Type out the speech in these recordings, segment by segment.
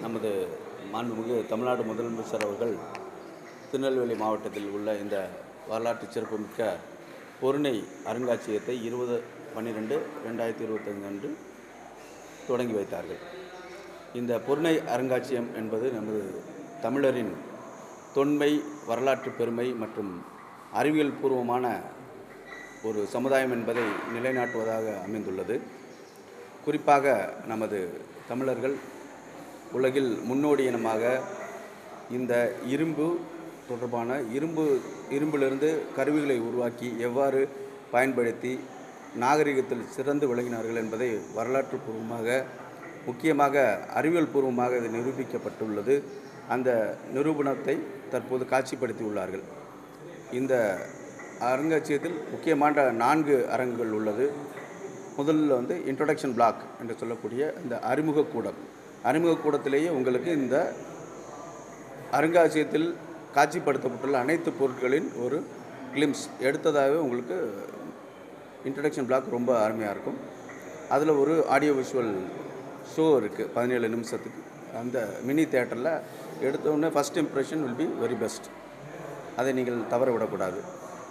நமது மாண்புமிகு தமிழ்நாடு முதலமைச்சர் அவர்கள் திருநெல்வேலி மாவட்டத்தில் உள்ள இந்த வரலாற்று சிறப்புமிக்க பொருணை அருங்காட்சியகத்தை 20/12/2025 அன்று தொடங்கி வைத்தார்கள். இந்த பொருணை அருங்காட்சியகம் என்பது நமது தமிழரின் தொன்மை, வரலாற்று பெருமை மற்றும் அறிவியல் பூர்வமான ஒரு சமுதாயம் என்பதை நிலைநாட்டுவதாக அமைந்துள்ளது. குறிப்பாக நமது தமிழர்கள் உலகில் முன்னோடி இனமாக இந்த இரும்பு தொடர்பான இரும்பிலிருந்து கருவிகளை உருவாக்கி எவ்வாறு பயன்படுத்தி நாகரிகத்தில் சிறந்து விளங்கினார்கள் என்பதை வரலாற்று பூர்வமாக, முக்கியமாக அறிவியல் பூர்வமாக இது நிரூபிக்கப்பட்டுள்ளது. அந்த நிரூபணத்தை தற்போது காட்சிப்படுத்தியுள்ளார்கள். இந்த அருங்காட்சியகத்தில் முக்கியமான 4 அரங்குகள் உள்ளது. முதல்ல இன்ட்ரோடக்ஷன் பிளாக் என்று சொல்லக்கூடிய இந்த அறிமுகக்கூடத்திலேயே உங்களுக்கு இந்த அருங்காட்சியகத்தில் காட்சிப்படுத்தப்பட்டுள்ள அனைத்து பொருட்களின் ஒரு கிளிம்ஸ் எடுத்ததாகவே உங்களுக்கு இன்ட்ரடக்ஷன் பிளாக் ரொம்ப அருமையாக இருக்கும். அதில் ஒரு ஆடியோ விஷுவல் ஷோ இருக்குது 17 நிமிஷத்துக்கு. அந்த மினி தியேட்டரில் எடுத்தோடனே first impression will be very best. அதை நீங்கள் தவற விடக்கூடாது.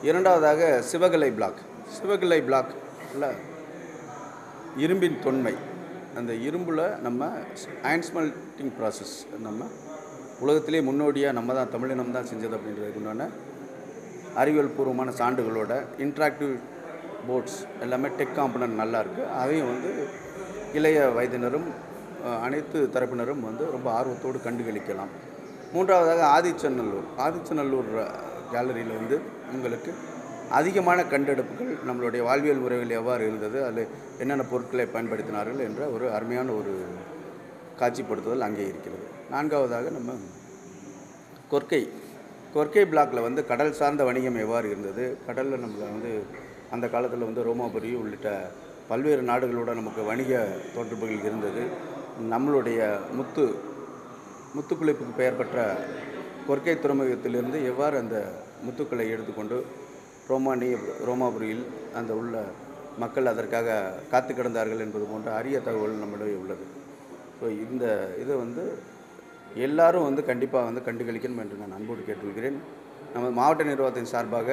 இரண்டாவதாக சிவகலை பிளாக்ல இரும்பின் தொன்மை, அந்த இரும்பில் நம்ம அயன் ஸ்மெல்டிங் ப்ராசஸ் நம்ம உலகத்திலே முன்னோடியாக நம்ம தான் தமிழினம் தான் செஞ்சது அப்படின்றதுக்கு உண்டான அறிவியல் பூர்வமான சான்றுகளோட இன்ட்ராக்டிவ் போர்ட்ஸ் எல்லாமே டெக் காம்பனன்ட் நல்லாயிருக்கு. அதையும் இளைய வயதினரும் அனைத்து தரப்பினரும் ரொம்ப ஆர்வத்தோடு கண்டுகளிக்கலாம். மூன்றாவதாக ஆதிச்சநல்லூர் கேலரியில் உங்களுக்கு அதிகமான கண்டெடுப்புகள், நம்மளுடைய வாழ்வியல் முறைகள் எவ்வாறு இருந்தது, அதில் என்னென்ன பொருட்களை பயன்படுத்தினார்கள் என்ற ஒரு அருமையான ஒரு காட்சிப்படுத்துதல் அங்கே இருக்கிறது. நான்காவதாக நம்ம கொர்க்கை பிளாக்கில் கடல் சார்ந்த வணிகம் எவ்வாறு இருந்தது, கடலில் நம்மளை அந்த காலத்தில் ரோமாபுரி உள்ளிட்ட பல்வேறு நாடுகளோட நமக்கு வணிக தொடர்புகள் இருந்தது. நம்மளுடைய முத்துக்குளிப்புக்கு பெயர் பெற்ற கொர்க்கை துறைமுகத்திலிருந்து எவ்வாறு அந்த முத்துக்களை எடுத்துக்கொண்டு ரோமாபுரியில் அந்த உள்ள மக்கள் அதற்காக காத்து கிடந்தார்கள் என்பது போன்ற அரிய தகவல் நம்மிடையே உள்ளது. ஸோ இந்த இது எல்லாரும் கண்டிப்பாக கண்டுகளிக்கணும் என்று நான் அன்போடு கேட்டுக்கொள்கிறேன். நம்ம மாவட்ட நிர்வாகத்தின் சார்பாக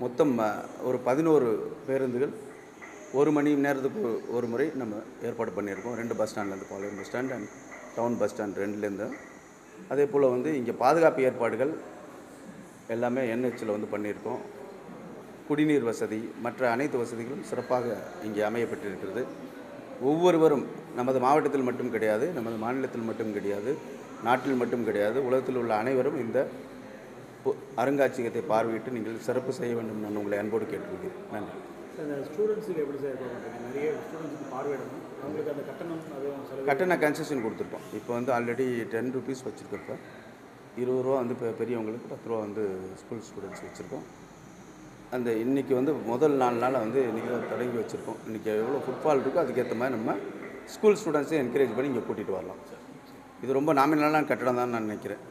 மொத்தம் ஒரு 11 பேருந்துகள் 1 மணி நேரத்துக்கு ஒரு முறை நம்ம ஏற்பாடு பண்ணியிருக்கோம். 2 பஸ் ஸ்டாண்ட்லேருந்து, Palayam bus stand and town bus stand 2லேருந்து. அதே போல் இங்கே பாதுகாப்பு ஏற்பாடுகள் எல்லாமே NHல பண்ணியிருக்கோம். குடிநீர் வசதி, மற்ற அனைத்து வசதிகளும் சிறப்பாக இங்கே அமையப்பட்டிருக்கிறது. ஒவ்வொருவரும் நமது மாவட்டத்தில் மட்டும் கிடையாது, நமது மாநிலத்தில் மட்டும் கிடையாது, நாட்டில் மட்டும் கிடையாது, உலகத்தில் உள்ள அனைவரும் இந்த அருங்காட்சியகத்தை பார்வையிட்டு நீங்கள் சிறப்பு செய்ய வேண்டும் நான் உங்களை அன்போடு கேட்டுக்கொள்கிறேன். நன்றி. ஸ்டூடெண்ட்ஸுக்கு எப்படி சார் நிறைய ஸ்டூடெண்ட்ஸுக்கு பார்வையிடணும், அவங்களுக்கு அந்த கட்டண கன்செஷன் கொடுத்துருக்கோம். இப்போ ஆல்ரெடி 10 ரூபீஸ் வச்சுருக்கோம். இப்போ 20 ரூபா பெரியவங்களுக்கு, 10 ரூபா ஸ்கூல் ஸ்டூடெண்ட்ஸ் வச்சுருக்கோம். அந்த இன்றைக்கி முதல் 4 நாள் இன்றைக்கி தான் தொடங்கி வச்சுருக்கோம். இன்றைக்கி எவ்வளோ ஃபுட்ஃபால் இருக்கோ அதுக்கேற்ற மாதிரி நம்ம ஸ்கூல் ஸ்டூடெண்ட்ஸை என்கரேஜ் பண்ணி இங்கே கூட்டிகிட்டு வரலாம். இது ரொம்ப நாமினலான கட்டணம் தான் நான் நினைக்கிறேன்.